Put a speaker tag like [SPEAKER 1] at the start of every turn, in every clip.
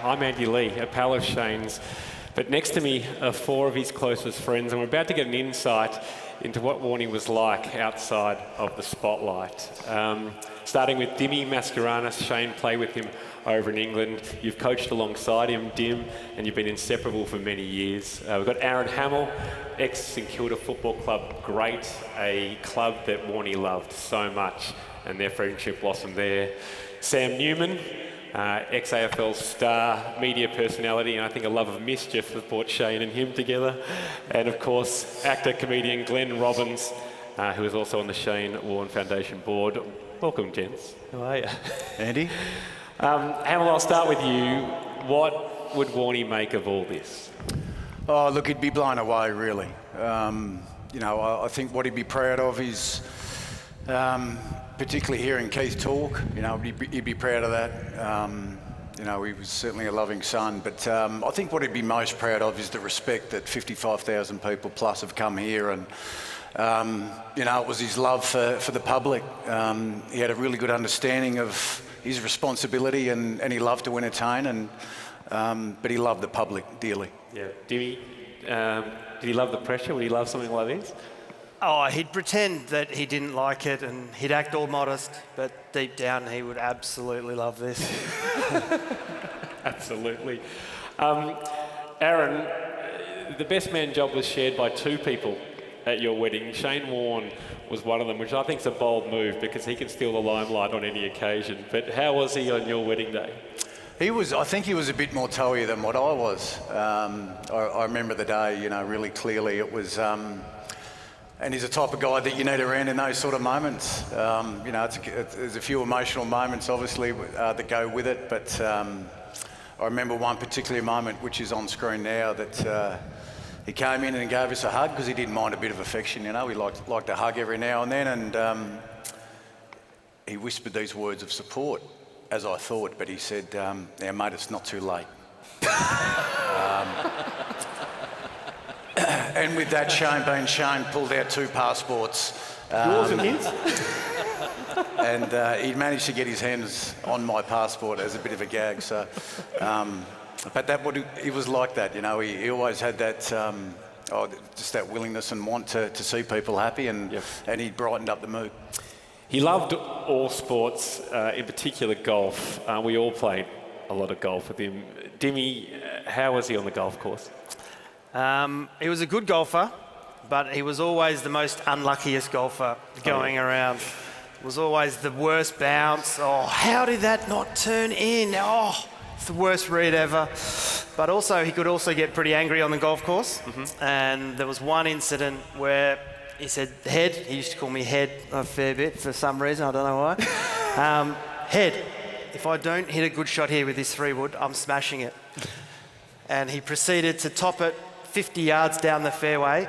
[SPEAKER 1] I'm Andy Lee, a pal of Shane's, but next to me are four of his closest friends, and we're about to get an insight into what Warnie was like outside of the spotlight. Starting with Dimitri Mascarenhas. Shane played with him over in England. You've coached alongside him, Dim, and you've been inseparable for many years. We've got Hamill, ex-St Kilda Football Club great, a club that Warnie loved so much, and their friendship blossomed there. Sam Newman, ex-AFL star, media personality, and I think a love of mischief that brought Shane and him together. And of course, actor, comedian Glenn Robbins, who is also on the Shane Warne Foundation board. Welcome, gents. How are you?
[SPEAKER 2] Andy?
[SPEAKER 1] Hamill, I'll start with you. What would Warnie make of all this?
[SPEAKER 2] Oh, look, he'd be blown away, really. I think what he'd be proud of is, particularly hearing Keith talk, he'd be proud of that. He was certainly a loving son, but I think what he'd be most proud of is the respect that 55,000 people plus have come here, and it was his love for the public. He had a really good understanding of his responsibility, and he loved to entertain, but he loved the public dearly.
[SPEAKER 1] Yeah. Dimi, did he love the pressure? Would he love something like this?
[SPEAKER 3] Oh, he'd pretend that he didn't like it and he'd act all modest, but deep down he would absolutely love this.
[SPEAKER 1] Absolutely. Aaron, the best man job was shared by two people at your wedding. Shane Warne was one of them, which I think is a bold move because he can steal the limelight on any occasion. But how was he on your wedding day?
[SPEAKER 2] I think he was a bit more toey than what I was. I remember the day, really clearly. It was, and he's the type of guy that you need around in those sort of moments. There's a few emotional moments, obviously, that go with it. But I remember one particular moment, which is on screen now, that he came in and gave us a hug because he didn't mind a bit of affection. He liked to hug every now and then, and he whispered these words of support, as I thought, but he said, "Now, mate, it's not too late." And with that, Shane pulled out two passports.
[SPEAKER 1] Yours and his?
[SPEAKER 2] And he managed to get his hands on my passport as a bit of a gag. So, but he was like that, He always had that, just that willingness and want to see people happy, and he brightened up the mood.
[SPEAKER 1] He loved all sports, in particular golf. We all played a lot of golf with him. Dimi, how was he on the golf course?
[SPEAKER 3] He was a good golfer, but he was always the most unluckiest golfer going around. It was always the worst bounce. Oh, how did that not turn in? Oh, it's the worst read ever. But also, he could also get pretty angry on the golf course. Mm-hmm. And there was one incident where he said, "Head," he used to call me Head a fair bit for some reason, I don't know why. "Head, if I don't hit a good shot here with this 3-wood, I'm smashing it." And he proceeded to top it 50 yards down the fairway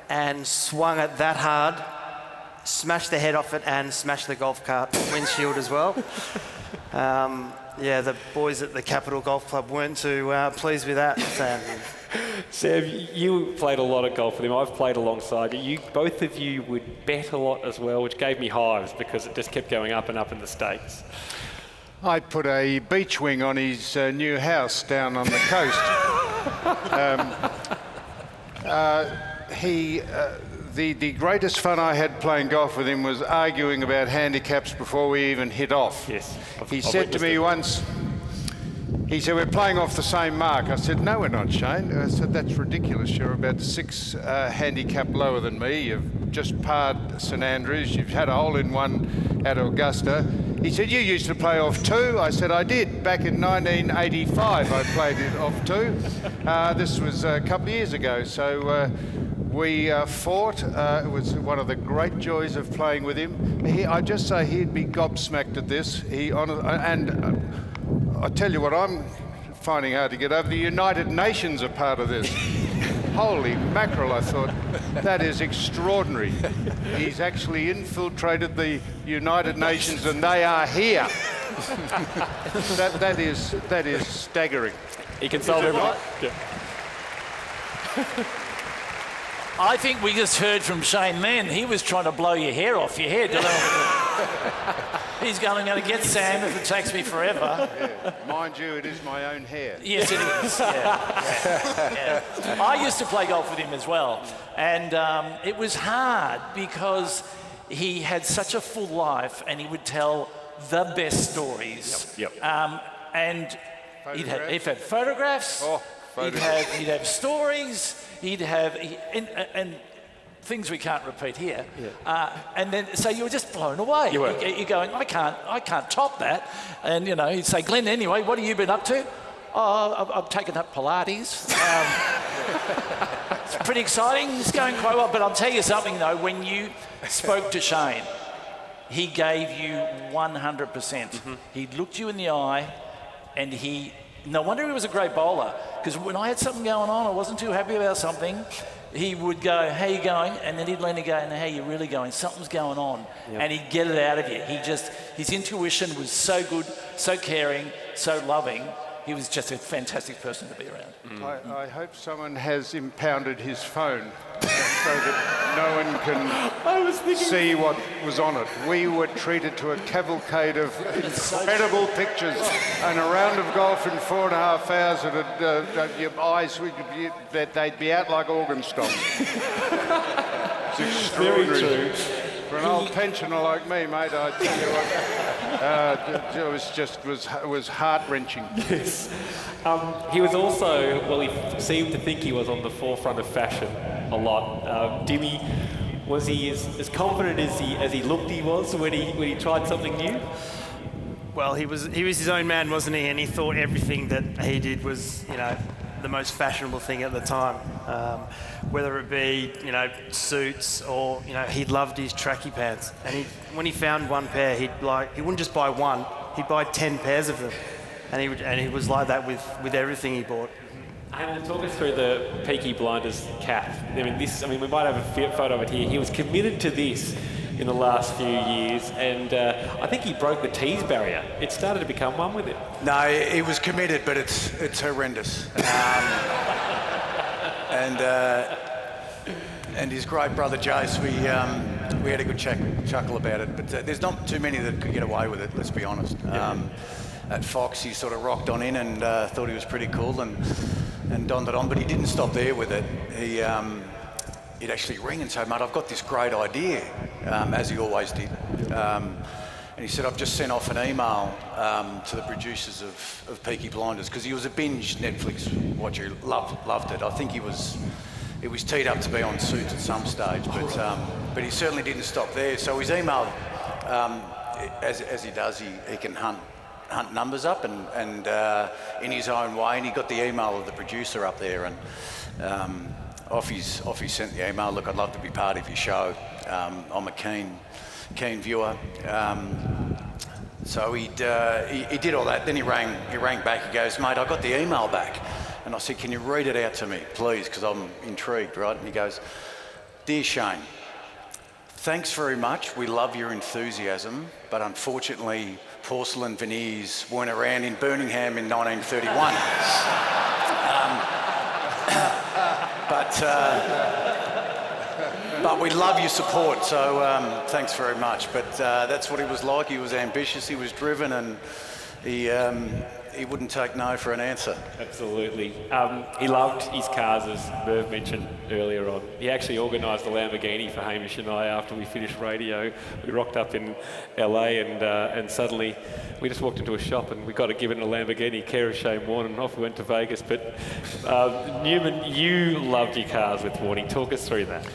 [SPEAKER 3] and swung it that hard, smashed the head off it and smashed the golf cart windshield as well. The boys at the Capital Golf Club weren't too pleased with that.
[SPEAKER 1] Sam, you played a lot of golf with him. I've played alongside you. Both of you would bet a lot as well, which gave me hives because it just kept going up and up in the stakes.
[SPEAKER 4] I put a beach wing on his new house down on the coast. The greatest fun I had playing golf with him was arguing about handicaps before we even hit off.
[SPEAKER 1] Yes.
[SPEAKER 4] He said to me once, he said, "We're playing off the same mark." I said, "No, we're not, Shane." I said, "That's ridiculous. You're about 6 handicap lower than me. You've just parred St Andrews. You've had a hole-in-one at Augusta." He said, "You used to play off 2. I said, "I did. Back in 1985, I played it off 2. This was a couple of years ago. So we fought. It was one of the great joys of playing with him. I'd just say he'd be gobsmacked at this. I tell you what I'm finding hard to get over. The United Nations are part of this. Holy mackerel, I thought, that is extraordinary. He's actually infiltrated the United Nations and they are here. that is staggering.
[SPEAKER 1] He can solve everything. Yeah.
[SPEAKER 5] I think we just heard from Shane then. He was trying to blow your hair off your head. He's going to get Sam if it takes me forever.
[SPEAKER 4] Yeah. Mind you, it is my own hair.
[SPEAKER 5] Yes, it is. Yeah. I used to play golf with him as well, and it was hard because he had such a full life, and he would tell the best stories.
[SPEAKER 1] Yep.
[SPEAKER 5] And he'd had photographs.
[SPEAKER 4] Oh, photographs.
[SPEAKER 5] He'd have stories. And things we can't repeat here. Yeah. And then, so you were just blown away.
[SPEAKER 1] You were.
[SPEAKER 5] You're going, I can't top that. And he'd say, Glenn, anyway, what have you been up to? Oh, I've taken up Pilates. It's pretty exciting. It's going quite well. But I'll tell you something though. When you spoke to Shane, he gave you 100%. Mm-hmm. He looked you in the eye, and no wonder he was a great bowler. Because when I had something going on, I wasn't too happy about something, he would go, how you going? And then he'd lean and go, no, how you really going? Something's going on. Yep. And he'd get it out of you. His intuition was so good, so caring, so loving. He was just a fantastic person to be around.
[SPEAKER 4] I hope someone has impounded his phone so that no one can see what was on it. We were treated to a cavalcade of incredible pictures and a round of golf in 4.5 hours, and your eyes, they'd be out like organ stops. It's extraordinary.
[SPEAKER 1] Very true.
[SPEAKER 4] For an old pensioner like me, mate, I tell you what, it was heart-wrenching.
[SPEAKER 1] Yes. He was also, he seemed to think he was on the forefront of fashion a lot. Dimi, was he as confident as he looked he was when he tried something new?
[SPEAKER 3] Well, he was his own man, wasn't he? And he thought everything that he did was, the most fashionable thing at the time. Whether it be, suits or, he loved his tracky pants. And when he found one pair, he wouldn't just buy one, he'd buy 10 pairs of them. And he was like that with everything he bought.
[SPEAKER 1] And talk us through the Peaky Blinders cap. We might have a photo of it here. He was committed to this in the last few years, and I think he broke the tease barrier. It started to become one with it.
[SPEAKER 2] No, he was committed, but it's horrendous. And his great brother Jace, we had a good chuckle about it. But there's not too many that could get away with it. Let's be honest. At Fox, he sort of rocked on in and thought he was pretty cool and donned it on, but he didn't stop there with it. He'd actually ring and say, mate, I've got this great idea, as he always did. And he said, I've just sent off an email to the producers of Peaky Blinders, because he was a binge Netflix watcher, loved it. I think it was teed up to be on Suits at some stage, but he certainly didn't stop there. So his email, as he does, he can hunt numbers up and in his own way, and he got the email of the producer up there, and off he sent the email. Look, I'd love to be part of your show. I'm a keen viewer. So he did all that. Then he rang back. He goes, mate, I got the email back. And I said, can you read it out to me, please? Because I'm intrigued, right? And he goes, Dear Shane, thanks very much. We love your enthusiasm, but unfortunately, porcelain veneers weren't around in Birmingham in 1931. But we love your support, so thanks very much. But that's what he was like. He was ambitious, he was driven, and he wouldn't take no for an answer.
[SPEAKER 1] Absolutely. He loved his cars, as Merv mentioned earlier on. He actually organised a Lamborghini for Hamish and I after we finished radio. We rocked up in LA and suddenly we just walked into a shop and we got given a Lamborghini, care of Shane Warne, and off we went to Vegas. But Newman, you loved your cars with Warne. Talk us through that.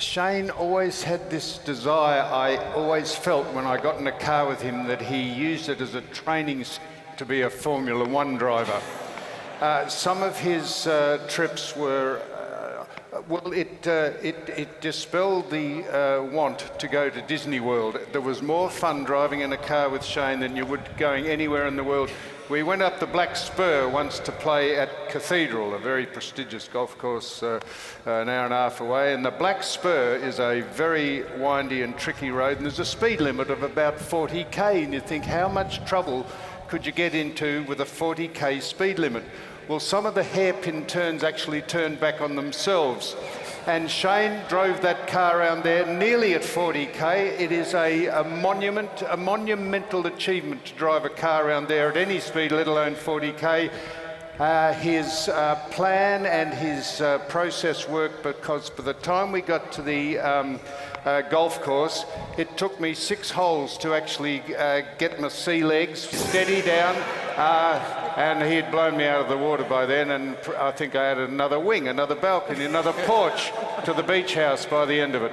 [SPEAKER 4] Shane always had this desire. I always felt when I got in a car with him that he used it as a training to be a Formula One driver. Some of his trips were, it dispelled the want to go to Disney World. There was more fun driving in a car with Shane than you would going anywhere in the world. We went up the Black Spur once to play at Cathedral, a very prestigious golf course an hour and a half away. And the Black Spur is a very windy and tricky road, and there's a speed limit of about 40k. And you think, how much trouble could you get into with a 40k speed limit? Well, some of the hairpin turns actually turned back on themselves. And Shane drove that car around there nearly at 40k. It is a monumental achievement to drive a car around there at any speed, let alone 40k. His plan and his process worked, because by the time we got to the golf course, it took me 6 holes to actually get my sea legs steady down, and he had blown me out of the water by then, and I think I added another wing, another balcony, another porch to the beach house by the end of it.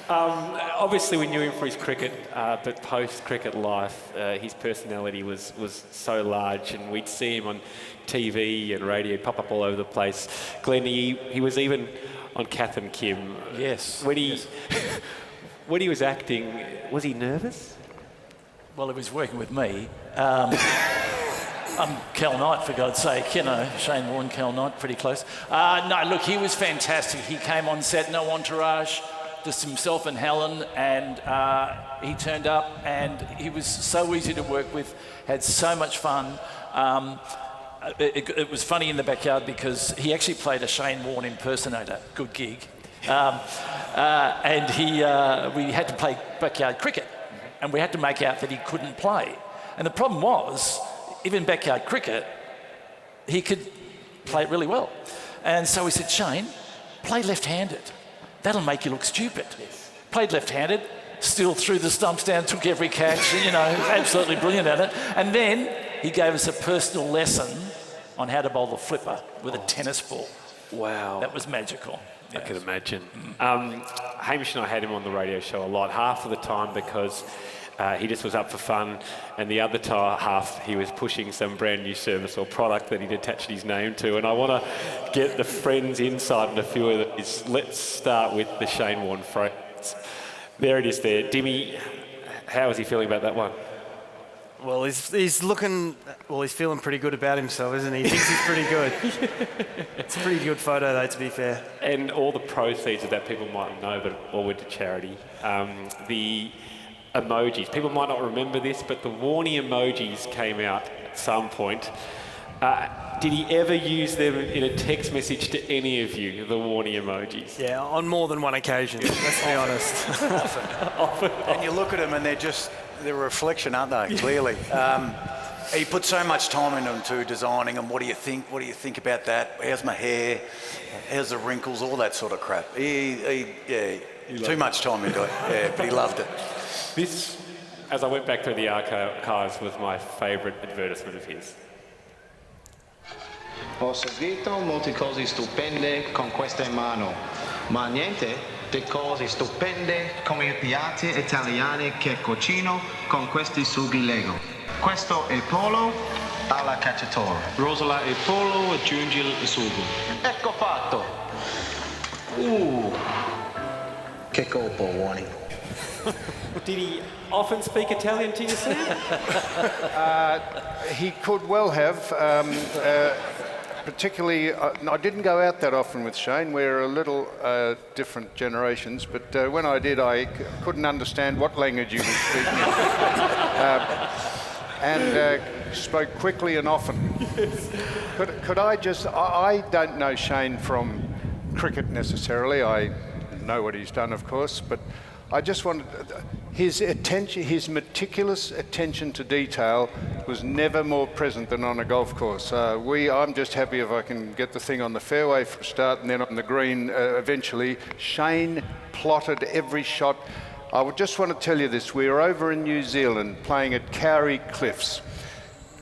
[SPEAKER 1] Obviously, we knew him for his cricket, but post-cricket life, his personality was so large, and we'd see him on TV and radio, pop up all over the place. Glenn, he was even on Kath and Kim.
[SPEAKER 5] Yes.
[SPEAKER 1] When he was acting, was he nervous?
[SPEAKER 5] Well, he was working with me. I'm Cal Knight, for God's sake, you know, Shane Warne, Cal Knight, pretty close. No, look, he was fantastic. He came on set, no entourage, just himself and Helen, and he turned up, and he was so easy to work with, had so much fun. It was funny in the backyard because he actually played a Shane Warne impersonator, good gig, and we had to play backyard cricket, and we had to make out that he couldn't play. And the problem was, even backyard cricket, he could play it really well. And so we said, Shane, play left-handed. That'll make you look stupid. Played left-handed, still threw the stumps down, took every catch, you know, absolutely brilliant at it. And then he gave us a personal lesson on how to bowl the flipper with a tennis ball.
[SPEAKER 1] Wow.
[SPEAKER 5] That was magical.
[SPEAKER 1] I can imagine. Hamish and I had him on the radio show a lot, half of the time because he just was up for fun, and the other half he was pushing some brand new service or product that he'd attached his name to. And I want to get the friends inside and a few of these. Let's start with the Shane Warne phrase. There it is there. Dimi, how is he feeling about that one?
[SPEAKER 3] Well, he's feeling pretty good about himself, isn't he? He thinks he's pretty good. It's a pretty good photo, though, to be fair.
[SPEAKER 1] And all the proceeds of that, people might know, but all went to charity. The emojis, people might not remember this, but the Warne emojis came out at some point. Did he ever use them in a text message to any of you, the Warne emojis?
[SPEAKER 3] Yeah, on more than one occasion, let's be honest.
[SPEAKER 2] Often. And you look at them and they're a reflection, aren't they? Clearly. He put so much time into designing them. What do you think? What do you think about that? How's my hair? How's the wrinkles? All that sort of crap. He too much time into it. Yeah, but he loved it.
[SPEAKER 1] This, as I went back through the archives, was my favourite advertisement of his.
[SPEAKER 6] Ho seguito molte cose stupende con queste mani, ma niente di cose stupende come i piatti italiani che cucino con questi sughi Lego. Questo è pollo alla cacciatore. Rosola e pollo aggiungi il sugo. Ecco fatto. Che colpo, Warne.
[SPEAKER 1] Did he often speak Italian to you, Sam?
[SPEAKER 4] He could well have. Particularly, I didn't go out that often with Shane. We're a little different generations, but when I did, I couldn't understand what language he was speaking. And spoke quickly and often. Yes. Could I I don't know Shane from cricket necessarily. I know what he's done, of course, but I just wanted his attention, his meticulous attention to detail was never more present than on a golf course. I'm just happy if I can get the thing on the fairway for a start and then on the green eventually. Shane plotted every shot. I would just want to tell you this. We were over in New Zealand playing at Cowrie Cliffs.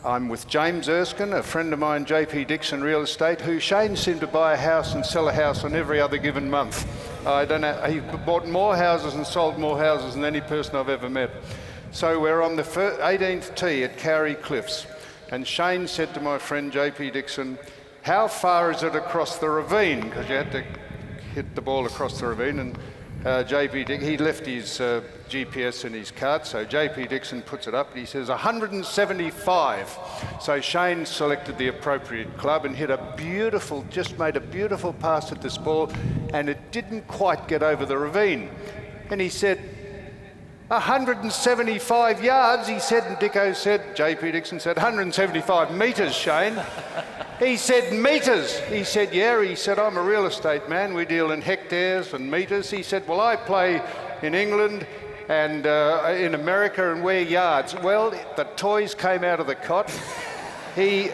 [SPEAKER 4] I'm with James Erskine, a friend of mine, JP Dixon Real Estate, who Shane seemed to buy a house and sell a house on every other given month. I don't know, he bought more houses and sold more houses than any person I've ever met. So we're on the 18th tee at Cowrie Cliffs, and Shane said to my friend JP Dixon, how far is it across the ravine? Because you had to hit the ball across the ravine, and he left his GPS in his cart, so JP Dixon puts it up and he says 175. So Shane selected the appropriate club and made a beautiful pass at this ball, and it didn't quite get over the ravine. And he said, 175 yards, he said, and JP Dixon said, 175 metres, Shane. He said, meters. He said, yeah. He said, I'm a real estate man. We deal in hectares and meters. He said, well, I play in England and in America and wear yards. Well, the toys came out of the cot. He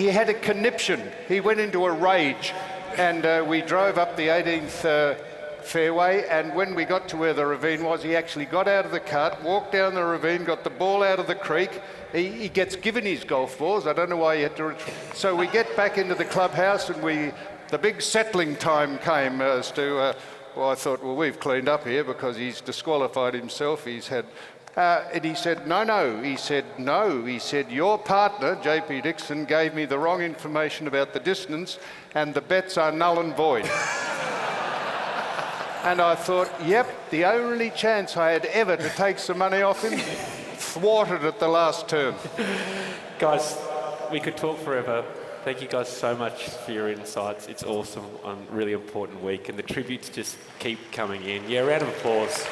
[SPEAKER 4] had a conniption. He went into a rage, and we drove up the 18th fairway, and when we got to where the ravine was, he actually got out of the cart, walked down the ravine, got the ball out of the creek. He gets given his golf balls. I don't know why he had to. So we get back into the clubhouse, and the big settling time came as to. Well, I thought, well, we've cleaned up here because he's disqualified himself. He's had. And he said, no. He said, no. He said, your partner, JP Dixon, gave me the wrong information about the distance, and the bets are null and void. And I thought, yep, the only chance I had ever to take some money off him, thwarted at the last turn.
[SPEAKER 1] Guys, we could talk forever. Thank you guys so much for your insights. It's awesome on a really important week, and the tributes just keep coming in. Yeah, round of applause.